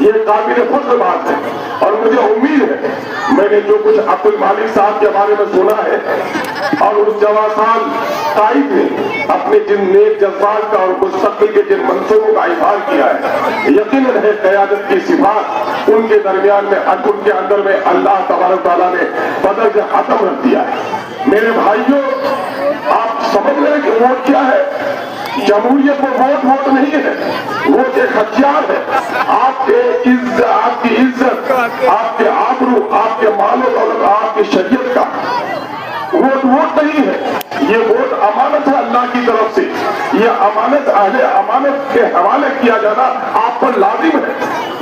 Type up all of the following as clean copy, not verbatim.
یہ قابل فخر بات ہے اور مجھے امید ہے میں نے جو کچھ عبد المالک صاحب کے بارے میں سنا ہے اور اس جواسان قائد نے اپنے جن نیک جذبات کا اور مستقبل کے جن منصوبوں کا اظہار کیا ہے، یقیناً ہے قیادت کی صفات ان کے درمیان میں ان کے اندر میں اللہ تبارک تعالیٰ نے بدل کے ختم رکھ دیا ہے۔ میرے بھائیوں، آپ سمجھ رہے ہیں کہ ووٹ کیا ہے؟ جمہوریت میں ووٹ نہیں ہے، ووٹ ایک ہتھیار ہے آپ کے عزت، آپ کی عزت، آپ کے آبرو، آپ کے مال و دولت، آپ کی شریعت کا ووٹ نہیں ہے۔ یہ ووٹ امانت ہے اللہ کی طرف سے، یہ امانت اہل امانت کے حوالے کیا جانا آپ پر لازم ہے۔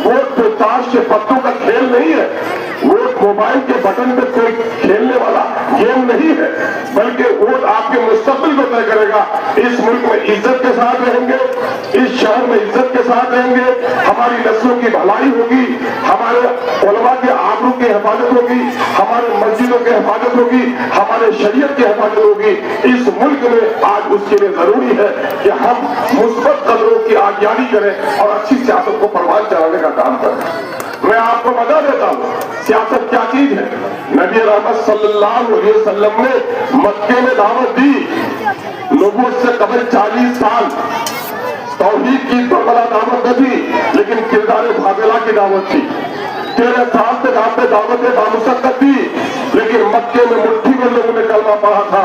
ووٹ تو تاش کے پتوں کا کھیل نہیں ہے، ووٹ موبائل کے بٹن پہ کوئی کھیلنے والا گیم نہیں ہے، بلکہ ووٹ آپ کے مستقبل کو طے کرے گا۔ اس ملک میں عزت کے ساتھ رہیں گے، اس شہر میں عزت کے ساتھ رہیں گے، ہماری نسلوں کی بھلائی ہوگی، ہمارے علماء کے آبرو کی حفاظت ہوگی، ہمارے مسجدوں کی حفاظت ہوگی، ہمارے شریعت کی حفاظت ہوگی۔ اس ملک میں آج اس کے لیے ضروری ہے کہ ہم مثبت قدروں کی آگیانی کریں اور اچھی سیاست کو پروان چڑھانے کا کام کریں۔ میں آپ کو بتا دیتا ہوں سیاست کیا چیز ہے۔ نبی رحمت صلی اللہ علیہ وسلم نے مکے میں دعوت دی، نبوت سے قبل 40 سال توحید کی بربلا دعوت نہ تھی، لیکن کردار فاضلہ کی دعوت تھی۔ 13 سال تک آپ نے دعوت بامشقت دی، لیکن مکے میں مٹھی میں لوگوں نے کلمہ پڑھا تھا،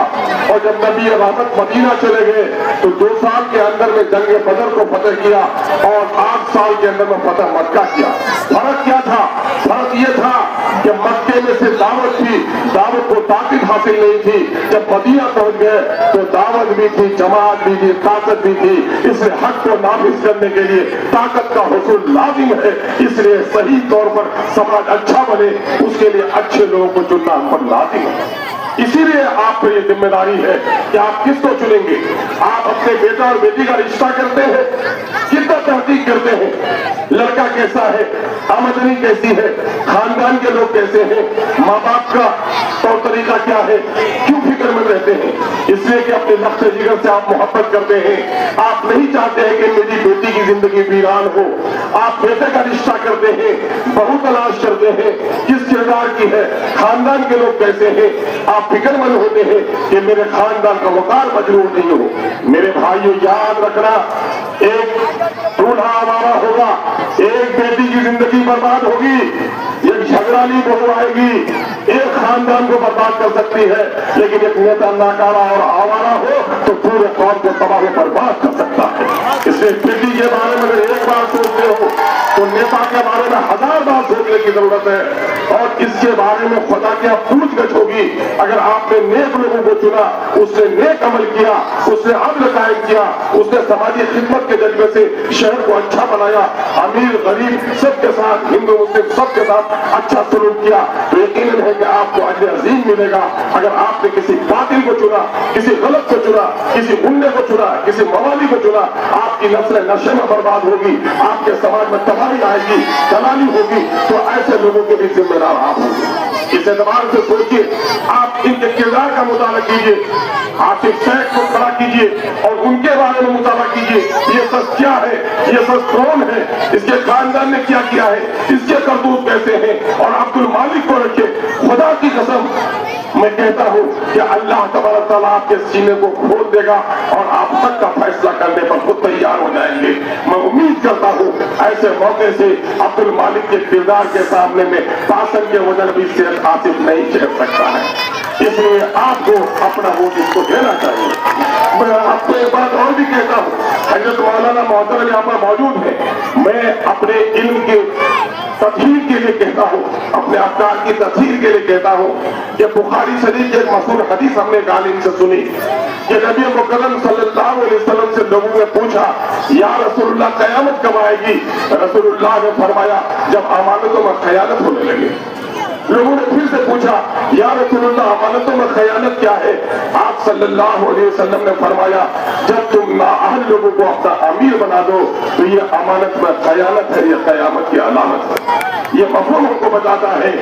اور جب نبی رحمت مدینہ چلے گئے تو 2 سال کے اندر میں جنگ بدر کو فتح کیا اور 8 سال کے اندر میں فتح مکہ کیا۔ فرق کیا تھا؟ فرق یہ تھا کہ مکے میں سے دعوت تھی، دعوت کو طاقت حاصل نہیں تھی، جب مدینہ پہنچ گئے تو دعوت بھی تھی، جماعت بھی تھی، طاقت بھی تھی۔ اس لیے حق کو نافذ کرنے کے لیے طاقت کا حصول لازم ہے، اس لیے صحیح طور پر سماج اچھا بنے اس کے لیے اچھے لوگوں کو چننا ہم پر لازم ہے۔ اسی لیے آپ پر یہ ذمہ داری ہے کہ آپ کس کو چنیں گے۔ آپ اپنے بیٹا اور بیٹی کا رشتہ کرتے ہیں، کتنا تحقیق کرتے ہیں، لڑکا کیسا ہے، آمدنی کیسی ہے، خاندان کے لوگ کیسے ہیں، ماں باپ کا طور طریقہ کیا ہے، کیوں فکر میں رہتے ہیں؟ اس لیے کہ اپنے نفس جگر سے آپ محبت کرتے ہیں، آپ نہیں چاہتے ہیں کہ میری بیٹی کی زندگی ویران ہو۔ آپ بیٹے کا رشتہ کرتے ہیں، بہو تلاش کرتے ہیں، کس کردار کی ہے، خاندان کے لوگ کیسے ہیں، آپ فکر مند ہوتے ہیں کہ میرے خاندان کا وقار مجروح نہیں ہو۔ میرے بھائیو، یاد رکھنا، ایک دولہا آوارہ ہوگا، ایک بیٹی کی زندگی برباد ہوگی، ایک جھگڑالی بہو آئے گی، ایک خاندان کو برباد کر سکتی ہے، لیکن ایک نیتا ناکارہ اور آوارہ ہو تو پورے قوم کو تباہ و برباد کر سکتا ہے۔ اس لیے بیٹی کے بارے میں اگر ایک بار سوچتے ہو تو نیتا کے بارے میں 1000 بار سوچنے کی ضرورت ہے، اور اس کے بارے میں خدا کی پوچھ گچھ ہوگی۔ اگر آپ نے نیک لوگوں کو چنا، اس نے نیک عمل کیا، اس نے عدل قائم کیا، اس نے سماجی خدمت کے جذبے سے شہر کو اچھا بنایا، امیر غریب سب کے ساتھ، ہندو مسلم سب کے ساتھ اچھا سلوک کیا، تو یقیناً ہے کہ آپ کو اجر عظیم ملے گا۔ اگر آپ نے کسی باطل کو چنا، کسی غلط کو چنا، کسی گنڈے کو چنا، کسی موالی کو چنا، آپ کی نسل نشے میں برباد ہوگی، آپ کے سماج میں تباہی آئے گی، دلالی ہوگی، تو ایسے لوگوں کے بھی ذمہ دار آپ ہوں گے۔ اس اعتبار سے سوچیے، آپ ان کے کردار کا مطالعہ کیجیے، آصف شیخ کو کھڑا کیجیے اور ان کے بارے میں مطالعہ کیجیے، یہ سچ کیا ہے، یہ سچ کون ہے، اس کے خاندان نے کیا کیا ہے، اس کے کرتوت کیسے ہیں، اور عبد المالک کو رکھے۔ خدا کی قسم میں کہتا ہوں کہ اللہ تبارک تعالیٰ آپ کے سینے کو کھول دے گا اور آپ تک کا فیصلہ کرنے پر خود تیار ہو جائیں گے۔ میں امید کرتا ہوں ایسے موقع سے عبد المالک کے کردار کے سامنے میں پاسن کے وزن بھی سے آصف نہیں چڑھ سکتا ہے، اس لیے آپ کو اپنا ووٹ اس کو دینا چاہیے۔ میں آپ کو ایک بات اور بھی کہتا ہوں، حضرت مولانا محترم یہاں پر موجود ہے، میں اپنے علم کے تطہیر کے لیے کہتا ہوں، اپنے افکار کی تطہیر کے لیے کہتا ہوں کہ بخاری شریف کی ایک مشہور حدیث ہم نے ایک عالم سے سنی کہ نبی مکرم صلی اللہ علیہ وسلم سے لوگوں نے پوچھا، یا رسول اللہ قیامت کب آئے گی؟ رسول اللہ نے فرمایا جب امانتوں میں خیانت ہونے لگے۔ لوگوں نے پھر سے پوچھا، یا رسول اللہ امانتوں میں خیانت کیا ہے؟ آپ صلی اللہ علیہ وسلم نے فرمایا جب تم نااہل لوگوں کو اپنا امیر بنا دو تو یہ امانت میں خیانت ہے، یہ قیامت کی علامت ہے۔ یہ مفہوم ہم کو بتاتا ہے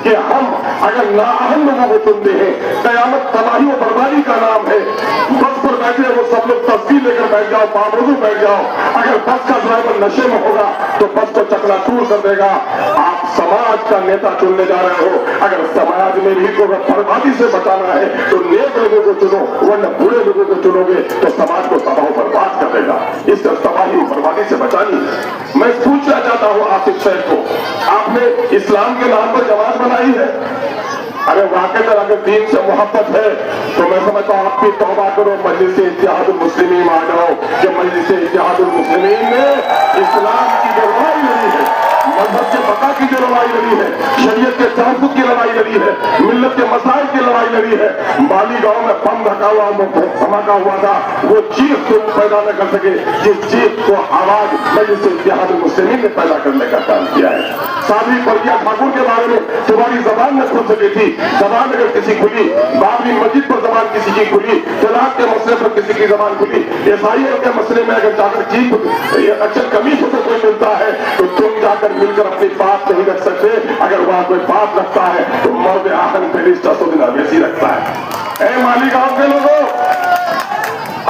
کہ ہم اگر نااہل لوگوں کو چنتے ہیں قیامت تباہی و بربادی کا نام ہے. بس پر بیٹھے وہ سب لوگ تصویر لے کر بیٹھ جاؤ, باموضوع بیٹھ جاؤ. اگر بس کا ڈرائیور نشے میں ہوگا تو بس کو چکنا چور کر دے گا. آپ سماج کا نیتا چننے جا رہے ہو, اگر سماج میں بھی کو بربادی سے بچانا ہے تو نیک لوگوں کو چنو, ورنہ برے لوگوں کو چنو گے تو سماج کو تباہ و برباد کر دے گا. اس سے تباہی و بربادی سے بچانی ہے. میں پوچھنا چاہتا ہوں آصف شیخ کو, آپ نے اسلام کے نام پر جماعت بنائی ہے. ارے واقعی اگر دین سے محبت ہے تو میں سمجھتا ہوں آپ بھی توبہ کرو, مجلس اتحاد المسلمین آ جاؤ. کہ مجلس اتحاد المسلمین نے اسلام کی جو لڑائی لڑی ہے, مذہب کے بقا کی جو لڑائی لڑی ہے, شریعت کے تحفظ کی لڑائی لڑی ہے, ملت کے مسائل کی لڑائی لڑی ہے. بالی گاؤں میں بم دھکا ہوا دھماکہ ہوا تھا, وہ چیخ تم پیدا نہ کر سکے جس چیخ کو آواز مجلس اتحاد المسلمین نے پیدا کرنے کا کام کیا ہے. سادھوی پرگیا ٹھاکر کے بارے میں تمہاری زبان نہ کھل سکی تھی. زبان اگر کسی کھلی, بابری مسجد پر زبان کسی کی کھلی, طلاق کے مسئلے پر کسی کی زبان کھلی, عیسائیوں کے مسئلے میں اگر جا کر اچھا کمیز سے کوئی ملتا ہے تو تم جا کر مل کر اپنی بات نہیں رکھ سکتے. اگر وہاں کوئی بات رکھتا ہے تو مرد آہن بیرسٹر اسدالدین اویسی رکھتا ہے. اے مالی گاؤں کے لوگوں,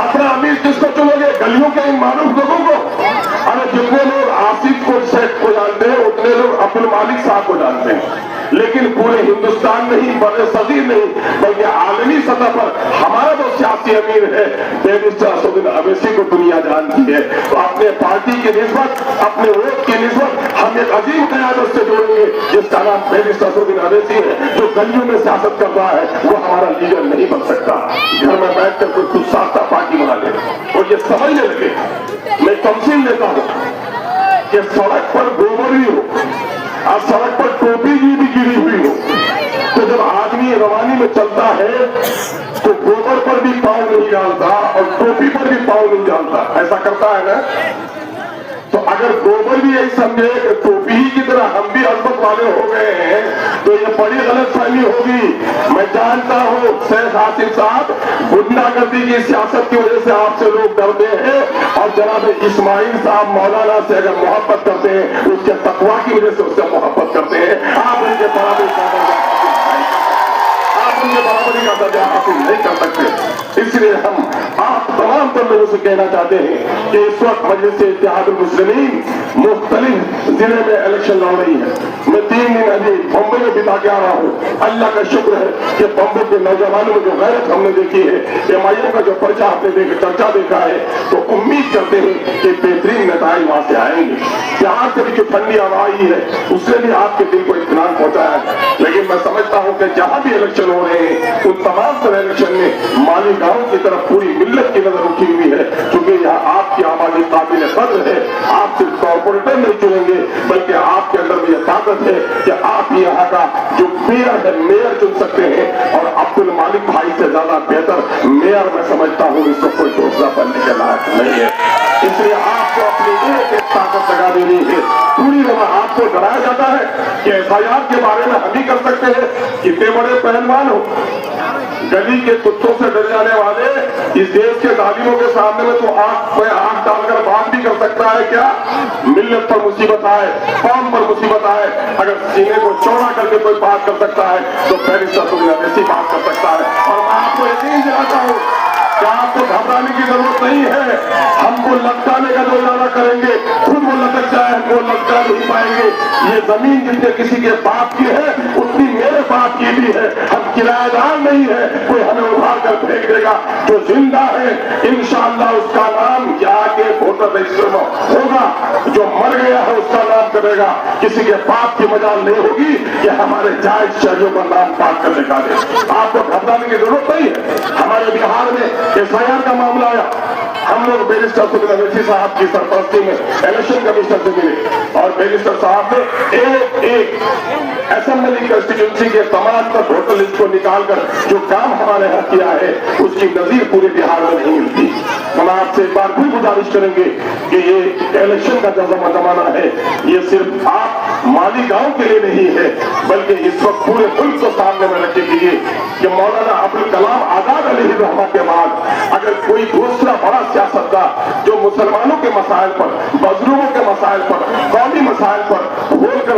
اپنا امیر کس کو چنو گے؟ گلیوں کے ان معروف لوگوں کو؟ ارے جتنے لوگ آصف کو شیخ کو جانتے ہیں اتنے لوگ عبد المالک صاحب کو جانتے ہیں, لیکن پورے ہندوستان نہیں, بر صغیر نہیں, بلکہ عالمی سطح پر ہمارا جو سیاسی امیر ہے بیرسٹر اسدالدین اویسی کو دنیا جانتی ہے. تو اپنے پارٹی کی نسبت, اپنے ووٹ کی نسبت ہم ایک عظیم قیادت سے جوڑیں گے جس کا نام بیرسٹر اسدالدین اویسی ہے, جو گلیوں میں سیاست کر رہا ہے. وہ ہمارا لیڈر نہیں بن سکتا. گھر میں بیٹھ کر کوئی کچھ ساختہ پارٹی بنا لے اور یہ سمجھنے لگے. میں تمثیل دیتا ہوں کہ سڑک پر گوبر بھی ہو اور سڑک پر ٹوپی بھی گری ہوئی ہو, تو جب آدمی روانی میں چلتا ہے تو گوبر پر بھی پاؤں نہیں ڈالتا اور ٹوپی پر بھی پاؤں نہیں ڈالتا. ایسا کرتا ہے نا؟ تو اگر گوبر بھی یہی سمجھے کہ ٹوپی ہی کی طرح ہم بھی عظمت والے ہو گئے ہیں تو یہ بڑی غلط فہمی ہوگی. میں جانتا ہوں شیخ آصف صاحب, گنڈا گردی کی سیاست کی وجہ سے آپ سے لوگ ڈرتے ہیں, اور جناب اسماعیل صاحب مولانا سے اگر محبت کرتے ہیں اس کے تقویٰ کی وجہ سے اس سے محبت کرتے ہیں. آپ ان کے برابری کا درجہ حاصل نہیں کر سکتے. اس لیے ہم آپ تمام تر لوگوں سے کہنا چاہتے ہیں کہ اس وقت مجلس اتحاد المسلمین مختلف ضلع میں الیکشن لڑ رہی ہے. میں 3 دن ابھی بمبئی میں بتا کے آ رہا ہوں. اللہ کا شکر ہے کہ بمبئی کے نوجوانوں میں جو غیرت ہم نے دیکھی ہے, MIM کا جو پرچہ آپ نے چرچا دیکھا ہے, تو امید کرتے ہیں کہ بہترین نتائج وہاں سے آئیں گے. یہاں سے بھی جو ٹھنڈی ہوا آئی ہے اس سے بھی آپ کے دل کو اطمینان پہنچایا ہے. لیکن میں سمجھتا ہوں کہ جہاں بھی الیکشن ہو رہے ہیں ان تمام تر الیکشن میں مالی گاؤں کی طرف پوری ملت کی نظر اٹھی ہوئی ہے, کیونکہ یہاں آپ کی آبادی قابل قدر ہے. آپ صرف کارپوریٹر نہیں چنیں گے بلکہ آپ کے اندر بھی یہ طاقت ہے کہ آپ یہاں کا جو میئر ہے میئر چن سکتے ہیں, اور عبد المالک بھائی سے زیادہ بہتر میئر میں سمجھتا ہوں اس کو کوئی دوسرا بننے کے لائق نہیں ہے. اس لیے آپ کو اپنی ایک طاقت لگا دینی ہے. پوری طرح آپ کو ڈرایا جاتا ہے کہ FIR کے بارے میں ہم ہی کر سکتے ہیں. کتنے بڑے پہلوان ہو, گلی کے کتوں سے ڈر جانے والے اس دیش کے ظالموں کے سامنے میں تو آنکھ ڈال کر بات بھی کر سکتا ہے کیا؟ ملت پر مصیبت آئے, قوم پر مصیبت آئے, اگر سینے کو چوڑا کر کے کوئی بات کر سکتا ہے تو بیرسٹر اسدالدین اویسی بات کر سکتا ہے. اور میں آپ کو یقین دلاتا ہوں کہ آپ کو گھبرانے کی ضرورت نہیں ہے. ہم کو لٹکانے کا جو ارادہ کریں گے خود وہ لٹک جائے, ہم کو لٹکا نہیں پائیں گے. یہ زمین جتنے کسی کے باپ کی ہے اتنی میرے باپ کی بھی ہے. ہم کرایہ دار نہیں ہے, کوئی ہمیں اٹھا کر پھینک دے گا. جو زندہ ہے انشاءاللہ اس کا نام جا کے ووٹر رجسٹر میں ہوگا, جو مر گیا ہے اس کا نام کرے گا. کسی کے باپ کی مجال نہیں ہوگی کہ ہمارے جائز شہریوں کا نام پاک کر دکھا دے. آپ کو گھبرانے کی ضرورت نہیں ہے. ہمارے بہار میں FIR کا معاملہ آیا, ہم لوگ بیرسٹر اسدالدین اویسی صاحب کی سرپرستی میں الیکشن کمیشنر سے ملے, اور بیرسٹر صاحب نے ایک اسمبلی کنسٹیٹوئنسی کے تمام تر ووٹر لسٹ کو نکال کر جو کام ہمارے یہاں کیا ہے اس کی نظیر پورے بہار میں نہیں ملتی. ہم آپ سے ایک بار پھر گزارش کریں گے کہ یہ الیکشن کا جو زمانہ ہے یہ صرف آپ مالی گاؤں کے لیے نہیں ہے بلکہ اس وقت پورے ملک کو سامنے میں رکھنے کے لیے کہ مولانا ابوالکلام آزاد علیہ الرحمہ کے بعد اگر کوئی دوسرا بڑا سیاستدان جو مسلمانوں کے مسائل پر, مظلوموں کے مسائل پر, قومی مسائل پر بول کر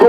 2